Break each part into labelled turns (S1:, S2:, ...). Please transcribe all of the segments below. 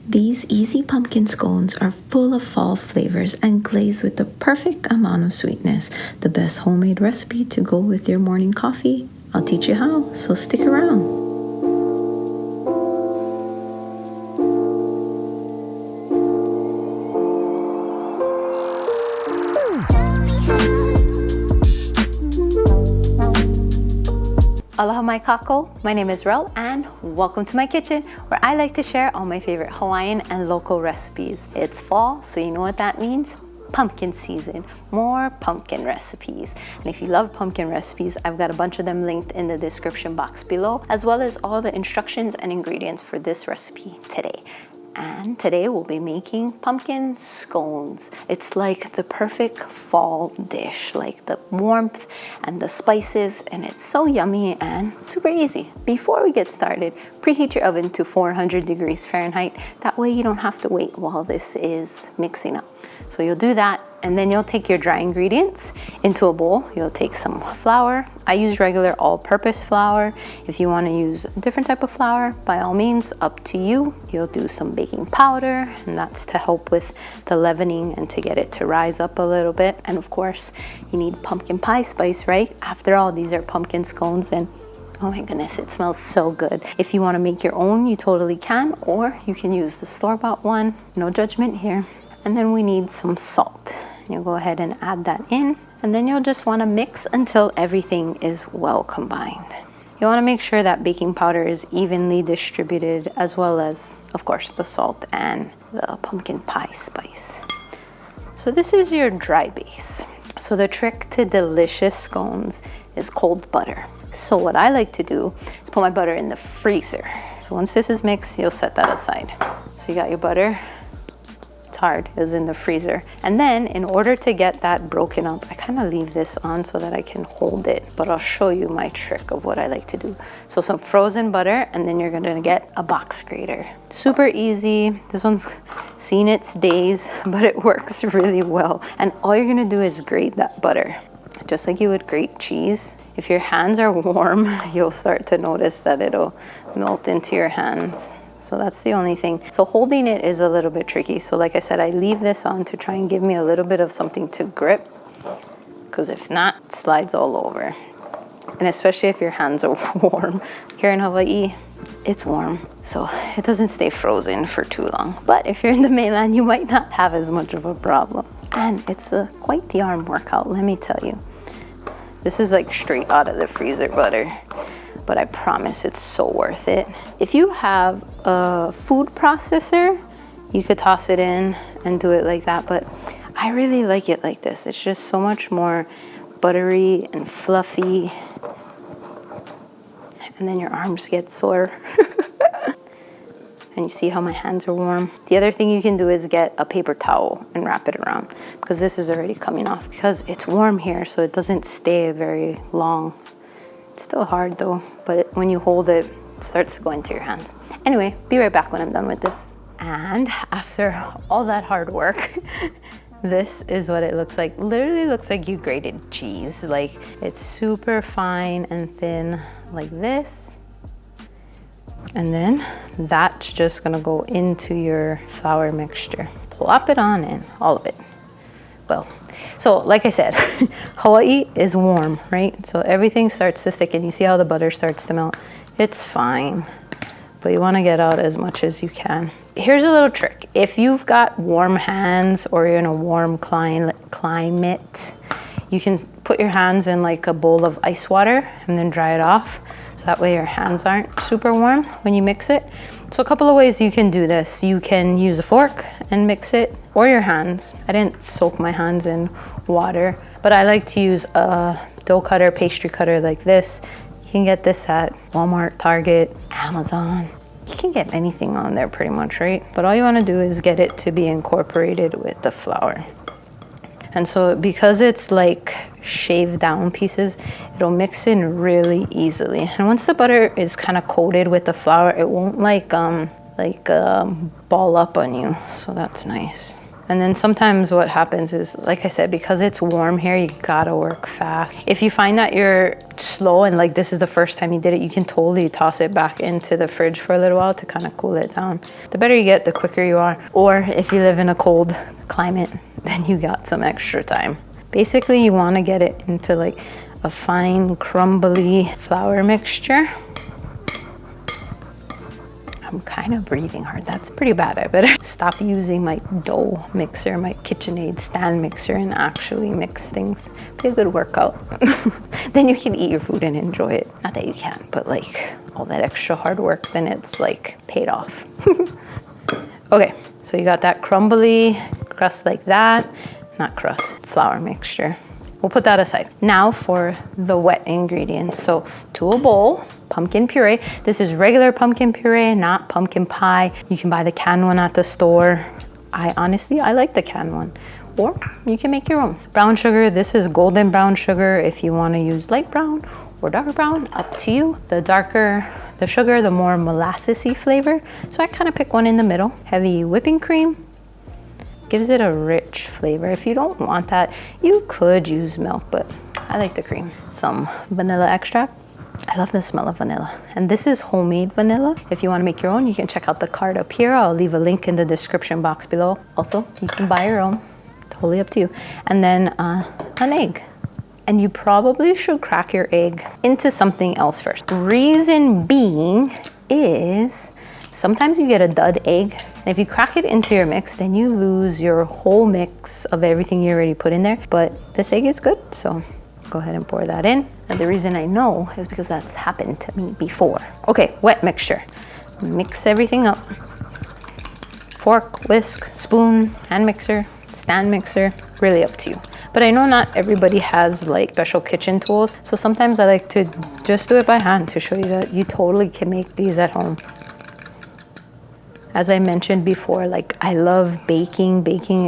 S1: These easy pumpkin scones are full of fall flavors and glazed with the perfect amount of sweetness. The best homemade recipe to go with your morning coffee. I'll teach you how, so stick around. Aloha mai kako, my name is Relle and welcome to my kitchen where I like to share all my favorite Hawaiian and local recipes. It's fall, so you know what that means? Pumpkin season, more pumpkin recipes. And if you love pumpkin recipes, I've got a bunch of them linked in the description box below, as well as all the instructions and ingredients for this recipe today. And today we'll be making pumpkin scones. It's like the perfect fall dish, like the warmth and the spices, and it's so yummy and super easy. Before we get started, preheat your oven to 400 degrees Fahrenheit. That way you don't have to wait while this is mixing up. So you'll do that, and then you'll take your dry ingredients into a bowl. You'll take some flour. I use regular all-purpose flour. If you want to use a different type of flour, by all means, up to you. You'll do some baking powder, and that's to help with the leavening and to get it to rise up a little bit. And of course, you need pumpkin pie spice, right? After all, these are pumpkin scones, and oh my goodness, it smells so good. If you want to make your own, you totally can, or you can use the store-bought one. No judgment here. And then we need some salt. You'll go ahead and add that in, and then you'll just want to mix until everything is well combined. You want to make sure that baking powder is evenly distributed, as well as, of course, the salt and the pumpkin pie spice. So this is your dry base. So the trick to delicious scones is cold butter. So what I like to do is put my butter in the freezer. So once this is mixed, you'll set that aside. So you got your butter. Hard is in the freezer, and then in order to get that broken up, I kind of leave this on so that I can hold it, but I'll show you my trick of what I like to do. So some frozen butter, and then you're gonna get a box grater. Super easy. This one's seen its days, but it works really well. And all you're gonna do is grate that butter, just like you would grate cheese. If your hands are warm, you'll start to notice that it'll melt into your hands. So that's the only thing. So holding it is a little bit tricky. So like I said, I leave this on to try and give me a little bit of something to grip, because if not, it slides all over. And especially if your hands are warm. Here in Hawaii, it's warm, so it doesn't stay frozen for too long. But if you're in the mainland, you might not have as much of a problem. And it's quite the arm workout, let me tell you. This is like straight out of the freezer butter, but I promise it's so worth it. If you have a food processor, you could toss it in and do it like that, but I really like it like this. It's just so much more buttery and fluffy, and then your arms get sore. And you see how my hands are warm. The other thing you can do is get a paper towel and wrap it around, because this is already coming off, because it's warm here, so it doesn't stay very long. It's still hard though, but when you hold it, it starts to go into your hands. Anyway, be right back when I'm done with this. And after all that hard work, this is what it looks like. Literally looks like you grated cheese. Like, it's super fine and thin like this. And then that's just gonna go into your flour mixture. Plop it on in, all of it. Well, so like I said, Hawaii is warm, right? So everything starts to stick, and you see how the butter starts to melt. It's fine, but you wanna get out as much as you can. Here's a little trick. If you've got warm hands or you're in a warm climate, you can put your hands in like a bowl of ice water and then dry it off. So that way your hands aren't super warm when you mix it. So a couple of ways you can do this. You can use a fork and mix it, or your hands. I didn't soak my hands in water, but I like to use a dough cutter, pastry cutter like this. You can get this at Walmart, Target, Amazon. You can get anything on there pretty much, right? But all you want to do is get it to be incorporated with the flour. And so because it's like shaved down pieces, it'll mix in really easily. And once the butter is kind of coated with the flour, it won't ball up on you. So that's nice. And then sometimes what happens is, like I said, because it's warm here, you gotta work fast. If you find that you're slow and like this is the first time you did it, you can totally toss it back into the fridge for a little while to kind of cool it down. The better you get, the quicker you are. Or if you live in a cold climate, then you got some extra time. Basically, you wanna get it into like a fine, crumbly flour mixture. I'm kind of breathing hard. That's pretty bad. I better stop using my dough mixer, my KitchenAid stand mixer, and actually mix things. Be a good workout. Then you can eat your food and enjoy it. Not that you can't, but like all that extra hard work, then it's like paid off. Okay, so you got that crumbly crust like that. Not crust, flour mixture. We'll put that aside. Now for the wet ingredients. So to a bowl, pumpkin puree. This is regular pumpkin puree, not pumpkin pie. You can buy the canned one at the store. I like the canned one. Or you can make your own. Brown sugar, this is golden brown sugar. If you wanna use light brown or dark brown, up to you. The darker the sugar, the more molassesy flavor. So I kind of pick one in the middle. Heavy whipping cream. Gives it a rich flavor. If you don't want that, you could use milk, but I like the cream. Some vanilla extract. I love the smell of vanilla. And this is homemade vanilla. If you want to make your own, you can check out the card up here. I'll leave a link in the description box below. Also, you can buy your own. Totally up to you. And then an egg. And you probably should crack your egg into something else first. Reason being is sometimes you get a dud egg, and if you crack it into your mix, then you lose your whole mix of everything you already put in there. But this egg is good, so go ahead and pour that in. And the reason I know is because that's happened to me before. Okay, wet mixture. Mix everything up. Fork, whisk, spoon, hand mixer, stand mixer, really up to you. But I know not everybody has like special kitchen tools, so sometimes I like to just do it by hand to show you that you totally can make these at home. As I mentioned before, like I love baking.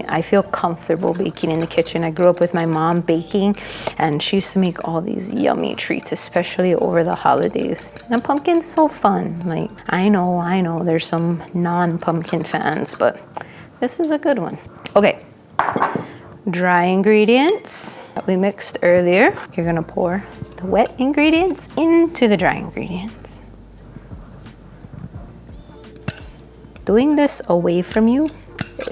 S1: I feel comfortable baking in the kitchen. I grew up with my mom baking, and she used to make all these yummy treats, especially over the holidays. And pumpkin's so fun. Like, I know there's some non-pumpkin fans, but this is a good one. Okay, dry ingredients that we mixed earlier. You're gonna pour the wet ingredients into the dry ingredients. Doing this away from you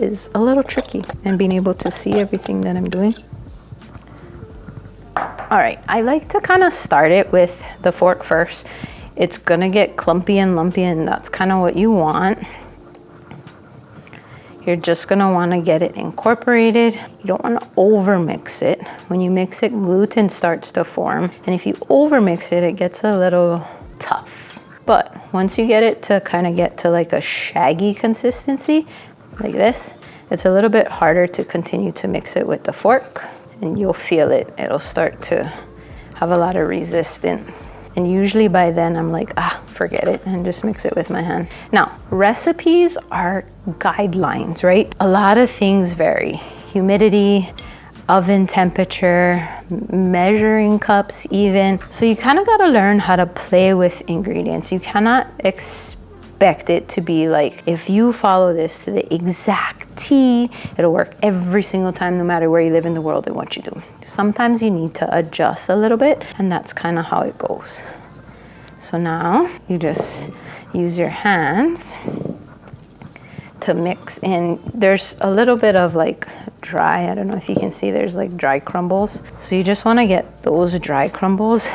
S1: is a little tricky, and being able to see everything that I'm doing. All right, I like to kind of start it with the fork first. It's gonna get clumpy and lumpy, and that's kind of what you want. You're just gonna wanna get it incorporated. You don't wanna over mix it. When you mix it, gluten starts to form. And if you over mix it, it gets a little tough. But once you get it to kind of get to like a shaggy consistency, like this, it's a little bit harder to continue to mix it with the fork, and you'll feel it. It'll start to have a lot of resistance. And usually by then I'm like, forget it, and just mix it with my hand. Now, recipes are guidelines, right? A lot of things vary. Humidity, oven temperature, measuring cups even. So you kind of got to learn how to play with ingredients. You cannot expect it to be like, if you follow this to the exact T, it'll work every single time, no matter where you live in the world and what you do. Sometimes you need to adjust a little bit, and that's kind of how it goes. So now you just use your hands to mix in. There's a little bit of like dry, I don't know if you can see, there's like dry crumbles. So you just want to get those dry crumbles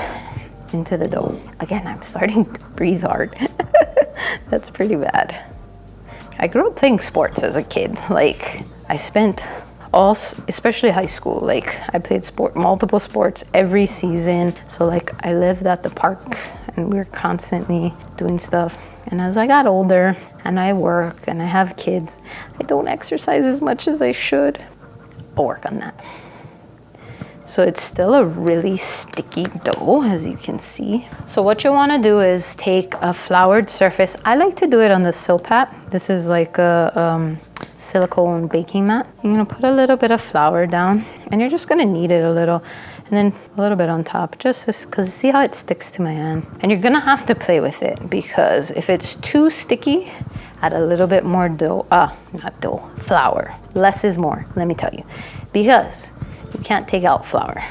S1: into the dough. Again, I'm starting to breathe hard. That's pretty bad. I grew up playing sports as a kid. Like I spent especially high school, like I played multiple sports every season. So like I lived at the park, and we were constantly doing stuff. And as I got older and I worked and I have kids, I don't exercise as much as I should. I'll work on that. So it's still a really sticky dough, as you can see. So what you want to do is take a floured surface. I like to do it on the Silpat. This is like a silicone baking mat. You're going to put a little bit of flour down, and you're just going to knead it a little, and then a little bit on top, just because see how it sticks to my hand. And you're going to have to play with it, because if it's too sticky, add a little bit more dough, not dough, flour. Less is more, let me tell you. Because you can't take out flour,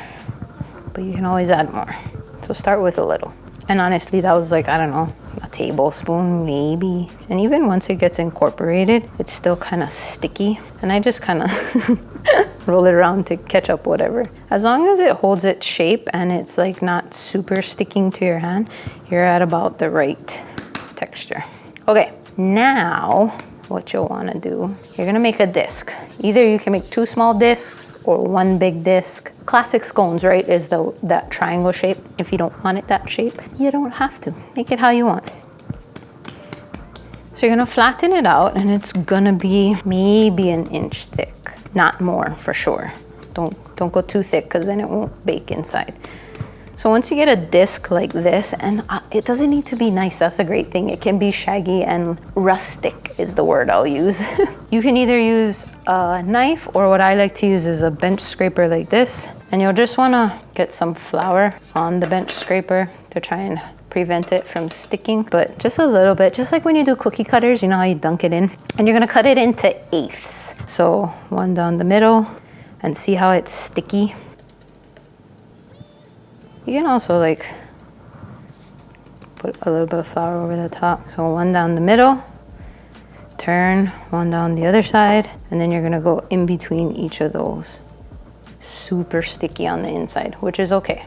S1: but you can always add more. So start with a little. And honestly, that was like, I don't know, a tablespoon maybe. And even once it gets incorporated, it's still kind of sticky. And I just kind of roll it around to catch up whatever. As long as it holds its shape and it's like not super sticking to your hand, you're at about the right texture. Okay, now what you'll want to do, you're gonna make a disc. Either you can make 2 small discs or 1 big disc. Classic scones, right, is that triangle shape. If you don't want it that shape, you don't have to. Make it how you want. So you're gonna flatten it out, and it's gonna be maybe an inch thick, not more for sure. Don't go too thick, because then it won't bake inside. So once you get a disc like this, and it doesn't need to be nice, that's a great thing. It can be shaggy and rustic is the word I'll use. You can either use a knife, or what I like to use is a bench scraper like this. And you'll just wanna get some flour on the bench scraper to try and prevent it from sticking, but just a little bit, just like when you do cookie cutters, you know how you dunk it in? And you're gonna cut it into 1/8. So 1 down the middle, and see how it's sticky? You can also like put a little bit of flour over the top. So 1 down the middle, turn 1 down the other side, and then you're gonna go in between each of those. Super sticky on the inside, which is okay.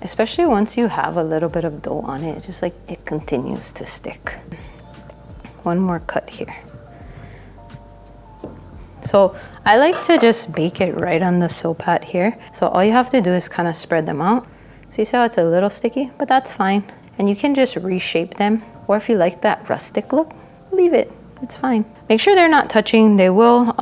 S1: Especially once you have a little bit of dough on it, just like it continues to stick. 1 more cut here. So I like to just bake it right on the silpat here. So all you have to do is kind of spread them out. So you see how it's a little sticky, but that's fine. And you can just reshape them. Or if you like that rustic look, leave it, it's fine. Make sure they're not touching. They will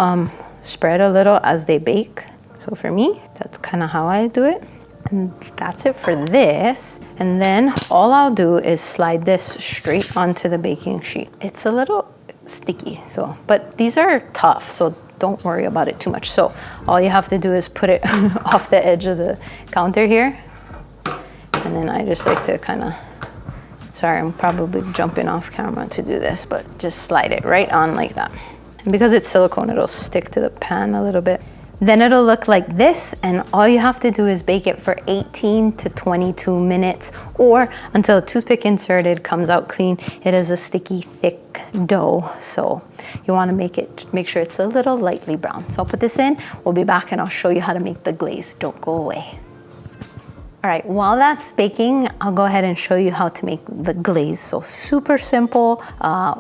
S1: spread a little as they bake. So for me, that's kind of how I do it. And that's it for this. And then all I'll do is slide this straight onto the baking sheet. It's a little sticky, but these are tough, so don't worry about it too much. So all you have to do is put it off the edge of the counter here. And then I just like to kind of, sorry, I'm probably jumping off camera to do this, but just slide it right on like that. And because it's silicone, it'll stick to the pan a little bit. Then it'll look like this, and all you have to do is bake it for 18 to 22 minutes, or until a toothpick inserted comes out clean. It is a sticky, thick dough, so you want to make sure it's a little lightly brown. So I'll put this in, we'll be back, and I'll show you how to make the glaze. Don't go away. All right, while that's baking, I'll go ahead and show you how to make the glaze. So super simple.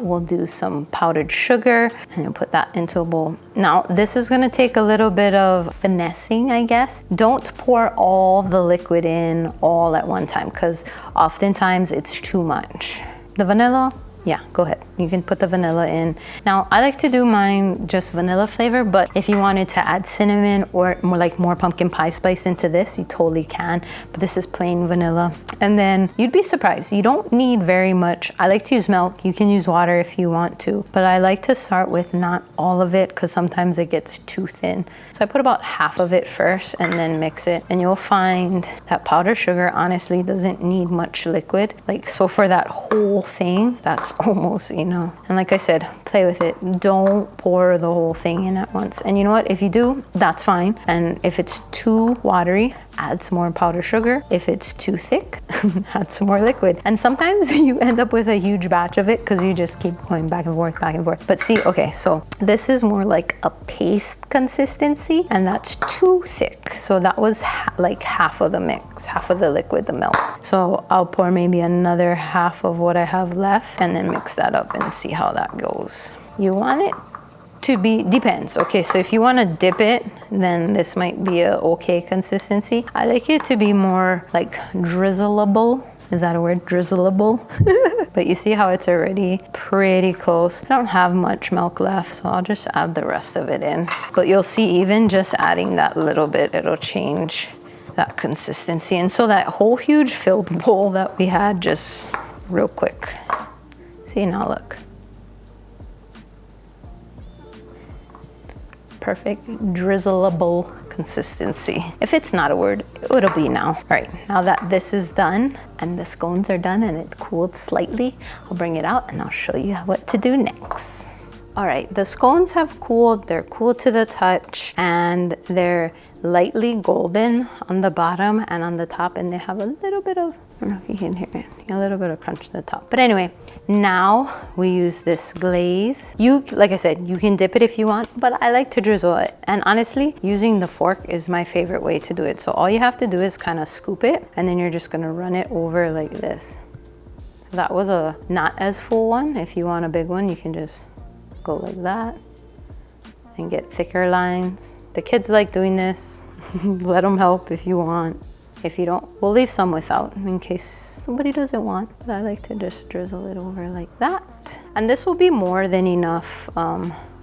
S1: We'll do some powdered sugar, and you'll put that into a bowl. Now, this is gonna take a little bit of finessing, I guess. Don't pour all the liquid in all at one time, because oftentimes it's too much. The vanilla, yeah, go ahead. You can put the vanilla in. Now, I like to do mine just vanilla flavor, but if you wanted to add cinnamon or more pumpkin pie spice into this, you totally can. But this is plain vanilla. And then you'd be surprised. You don't need very much. I like to use milk. You can use water if you want to, but I like to start with not all of it, because sometimes it gets too thin. So I put about half of it first and then mix it. And you'll find that powdered sugar honestly doesn't need much liquid. So for that whole thing, that's almost enough. And like I said, play with it. Don't pour the whole thing in at once. And you know what? If you do, that's fine. And if it's too watery, add some more powdered sugar. If it's too thick, add some more liquid. And sometimes you end up with a huge batch of it because you just keep going back and forth, back and forth. But see, okay, so this is more like a paste consistency, and that's too thick. So that was like half of the mix, half of the liquid, the milk. So I'll pour maybe another half of what I have left, and then mix that up and see how that goes. You want it to be, depends. Okay, so if you want to dip it, then this might be a okay consistency. I like it to be more like drizzleable. Is that a word? Drizzleable? But you see how it's already pretty close. I don't have much milk left, so I'll just add the rest of it in. But you'll see, even just adding that little bit, it'll change that consistency. And so that whole huge filled bowl that we had, just real quick. See, now look. Perfect drizzleable consistency. If it's not a word, it'll be now. All right, now that this is done, and the scones are done and it's cooled slightly, I'll bring it out and I'll show you what to do next. All right, the scones have cooled. They're cool to the touch and they're lightly golden on the bottom and on the top, and they have a little bit of, I don't know if you can hear it, a little bit of crunch at the top. But anyway, now we use this glaze. Like I said, you can dip it if you want, but I like to drizzle it. And honestly, using the fork is my favorite way to do it. So all you have to do is kind of scoop it, and then you're just gonna run it over like this. So that was a not as full one. If you want a big one, you can just go like that and get thicker lines. The kids like doing this. Let them help if you want. If you don't, we'll leave some without in case somebody doesn't want. But I like to just drizzle it over like that. And this will be more than enough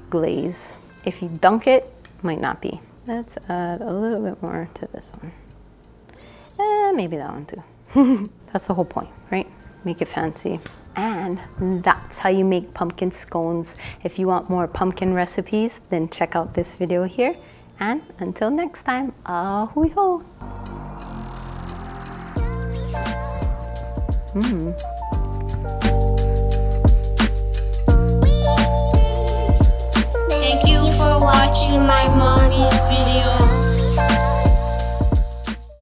S1: glaze. If you dunk it, might not be. Let's add a little bit more to this one. And maybe that one too. That's the whole point, right? Make it fancy. And that's how you make pumpkin scones. If you want more pumpkin recipes, then check out this video here. And until next time, ahui ho!
S2: Thank you for watching my mommy's video.